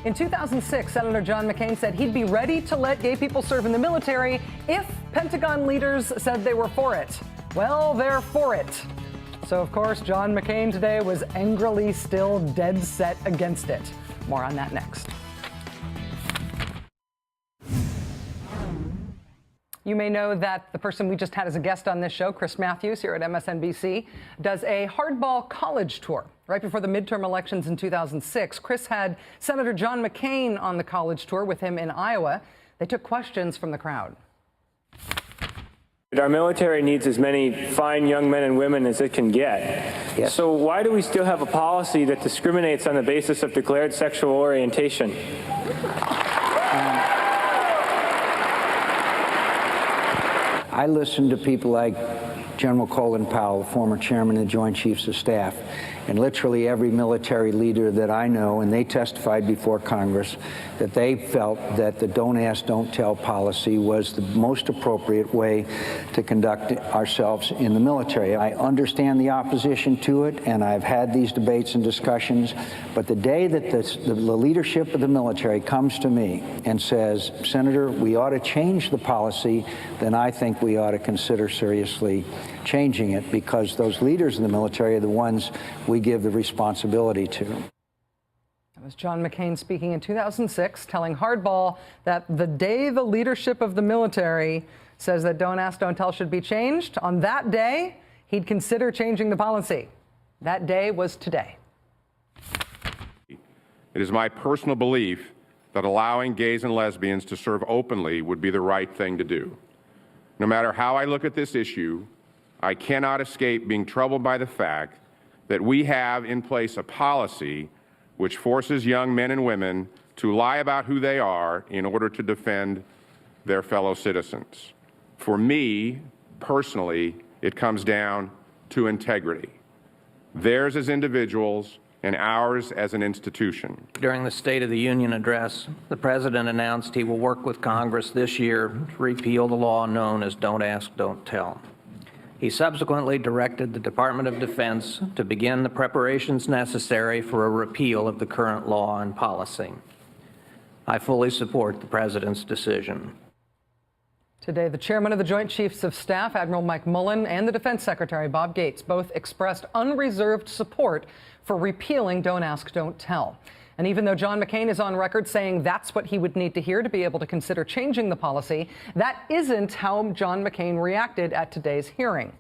In 2006, Senator John McCain said he'd be ready to let gay people serve in the military if Pentagon leaders said they were for it. Well, they're for it. So, of course, John McCain today was angrily still dead set against it. More on that next. You may know that the person we just had as a guest on this show, Chris Matthews here at MSNBC, does a hardball college tour. Right before the midterm elections in 2006, Chris had Senator John McCain on the college tour with him in Iowa. They took questions from the crowd. Our military needs as many fine young men and women as it can get. Yes. So why do we still have a policy that discriminates on the basis of declared sexual orientation? I listen to people like General Colin Powell, former chairman of the Joint Chiefs of Staff, and literally every military leader that I know, and they testified before Congress that they felt that the don't ask, don't tell policy was the most appropriate way to conduct ourselves in the military. I understand the opposition to it, and I've had these debates and discussions, but the day that the leadership of the military comes to me and says, Senator, we ought to change the policy, then I think we ought to consider seriously changing it, because those leaders in the military are the ones we give the responsibility to. That was John McCain speaking in 2006, telling Hardball that the day the leadership of the military says that don't ask, don't tell should be changed, on that day, he'd consider changing the policy. That day was today. It is my personal belief that allowing gays and lesbians to serve openly would be the right thing to do. No matter how I look at this issue, I cannot escape being troubled by the fact that we have in place a policy which forces young men and women to lie about who they are in order to defend their fellow citizens. For me, personally, it comes down to integrity. Theirs as individuals and ours as an institution. During the State of the Union address, the President announced he will work with Congress this year to repeal the law known as Don't Ask, Don't Tell. He subsequently directed the Department of Defense to begin the preparations necessary for a repeal of the current law and policy. I fully support the President's decision. Today, the chairman of the Joint Chiefs of Staff, Admiral Mike Mullen, and the Defense Secretary, Bob Gates, both expressed unreserved support for repealing Don't Ask, Don't Tell. And even though John McCain is on record saying that's what he would need to hear to be able to consider changing the policy, that isn't how John McCain reacted at today's hearing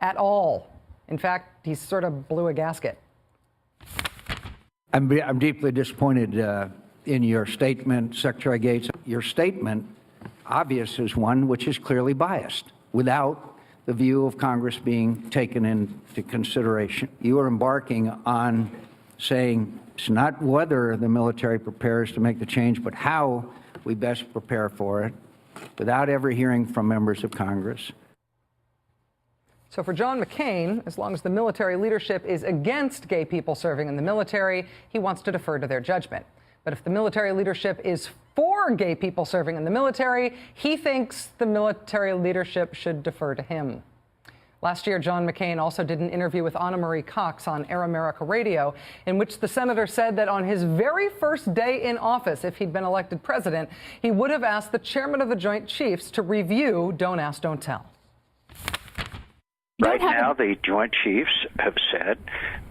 at all. In fact, he sort of blew a gasket. I'm deeply disappointed in your statement, Secretary Gates. Your statement, obvious, is one which is clearly biased, without the view of Congress being taken into consideration. You are embarking on saying it's not whether the military prepares to make the change, but how we best prepare for it, without ever hearing from members of Congress. So for John McCain, as long as the military leadership is against gay people serving in the military, he wants to defer to their judgment. But if the military leadership is for gay people serving in the military, he thinks the military leadership should defer to him. Last year, John McCain also did an interview with Anna Marie Cox on Air America Radio, in which the senator said that on his very first day in office, if he'd been elected president, he would have asked the chairman of the Joint Chiefs to review Don't Ask, Don't Tell. Right now, the Joint Chiefs have said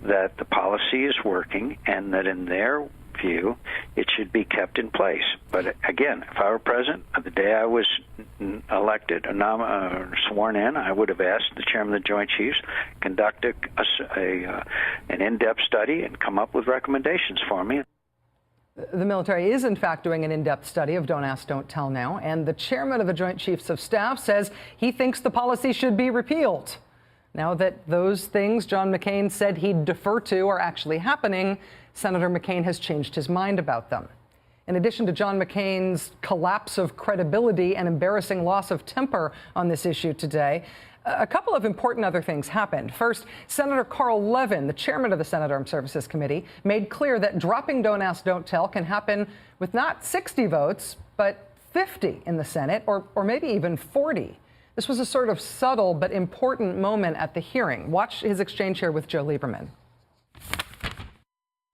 that the policy is working and that in their view, it should be kept in place. But again, if I were president, the day I was elected, sworn in, I would have asked the chairman of the Joint Chiefs conduct an in-depth study and come up with recommendations for me. The military is, in fact, doing an in-depth study of Don't Ask, Don't Tell now, and the chairman of the Joint Chiefs of Staff says he thinks the policy should be repealed. Now that those things John McCain said he'd defer to are actually happening, Senator McCain has changed his mind about them. In addition to John McCain's collapse of credibility and embarrassing loss of temper on this issue today, a couple of important other things happened. First, Senator Carl Levin, the chairman of the Senate Armed Services Committee, made clear that dropping Don't Ask, Don't Tell can happen with not 60 votes, but 50 in the Senate, or maybe even 40. This was a sort of subtle but important moment at the hearing. Watch his exchange here with Joe Lieberman.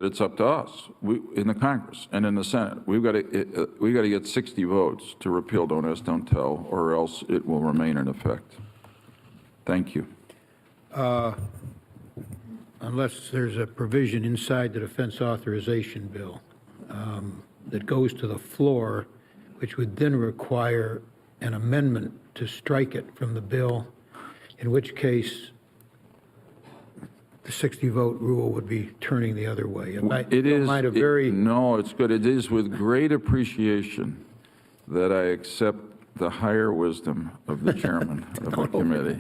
It's up to us, in the Congress and in the Senate. We've got to get 60 votes to repeal Don't Ask, Don't Tell, or else it will remain in effect. Thank you. Unless there's a provision inside the defense authorization bill that goes to the floor, which would then require an amendment to strike it from the bill, in which case the 60-vote rule would be turning the other way. No, it's good. It is with great appreciation that I accept the higher wisdom of the chairman of the committee.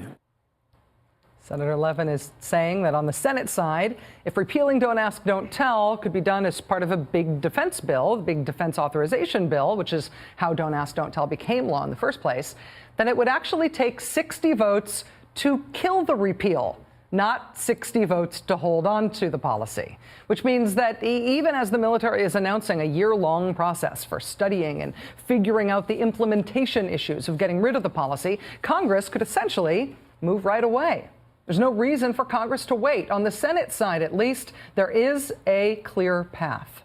Senator Levin is saying that on the Senate side, if repealing Don't Ask, Don't Tell could be done as part of a big defense bill, the big defense authorization bill, which is how Don't Ask, Don't Tell became law in the first place, then it would actually take 60 votes to kill the repeal, not 60 votes to hold on to the policy, which means that even as the military is announcing a year-long process for studying and figuring out the implementation issues of getting rid of the policy, Congress could essentially move right away. There's no reason for Congress to wait. On the Senate side, at least, there is a clear path.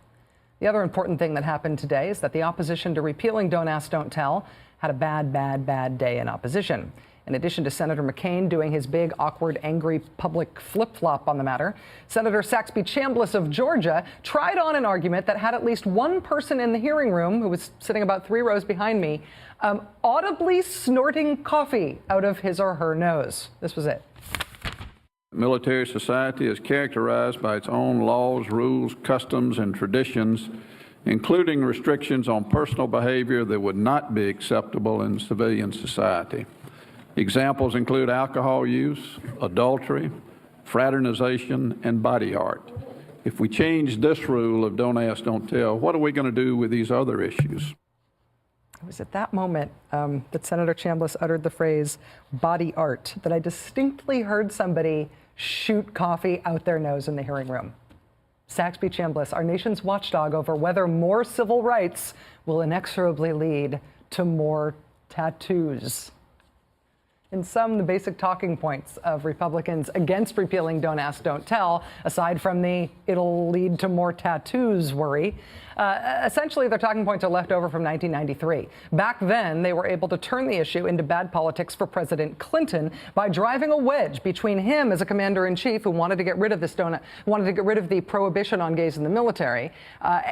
The other important thing that happened today is that the opposition to repealing Don't Ask, Don't Tell had a bad day in opposition. In addition to Senator McCain doing his big, awkward, angry public flip-flop on the matter, Senator Saxby Chambliss of Georgia tried on an argument that had at least one person in the hearing room, who was sitting about 3 rows behind me, audibly snorting coffee out of his or her nose. This was it. Military society is characterized by its own laws, rules, customs, and traditions, including restrictions on personal behavior that would not be acceptable in civilian society. Examples include alcohol use, adultery, fraternization, and body art. If we change this rule of Don't Ask, Don't Tell, what are we going to do with these other issues? It was at that moment that Senator Chambliss uttered the phrase body art that I distinctly heard somebody shoot coffee out their nose in the hearing room. Saxby Chambliss, our nation's watchdog over whether more civil rights will inexorably lead to more tattoos. In sum, the basic talking points of Republicans against repealing Don't Ask, Don't Tell, aside from the it'll lead to more tattoos worry, essentially their talking points are left over from 1993. Back then, they were able to turn the issue into bad politics for President Clinton by driving a wedge between him as a commander-in-chief who wanted to get rid of the prohibition on gays in the military,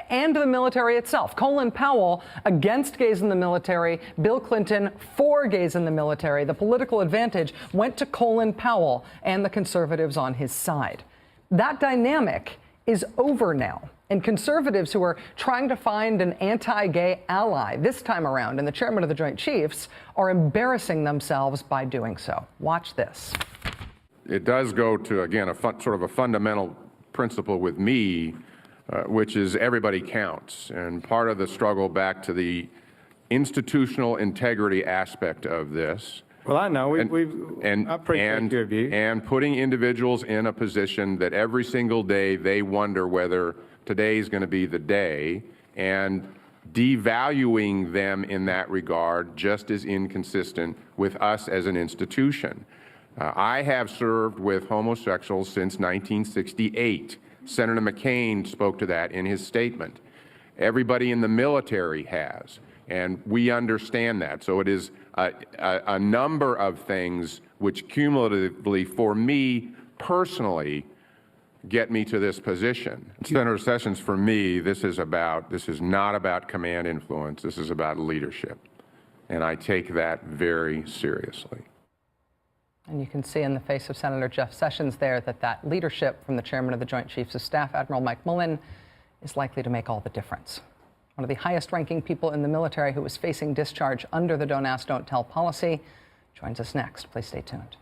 and the military itself. Colin Powell against gays in the military, Bill Clinton for gays in the military. The political advantage went to Colin Powell and the conservatives on his side. That dynamic is over now. And conservatives who are trying to find an anti-gay ally this time around, and the chairman of the Joint Chiefs, are embarrassing themselves by doing so. Watch this. It does go to, again, sort of a fundamental principle with me, which is everybody counts. And part of the struggle back to the institutional integrity aspect of this. Well, I know. I appreciate your view. And putting individuals in a position that every single day they wonder whether today is going to be the day, and devaluing them in that regard just as inconsistent with us as an institution. I have served with homosexuals since 1968. Senator McCain spoke to that in his statement. Everybody in the military has, and we understand that. So it is a number of things which cumulatively, for me personally, get me to this position. Senator Sessions, for me, this is not about command influence. This is about leadership. And I take that very seriously. And you can see in the face of Senator Jeff Sessions there that leadership from the chairman of the Joint Chiefs of Staff, Admiral Mike Mullen, is likely to make all the difference. One of the highest-ranking people in the military who is facing discharge under the Don't Ask, Don't Tell policy joins us next. Please stay tuned.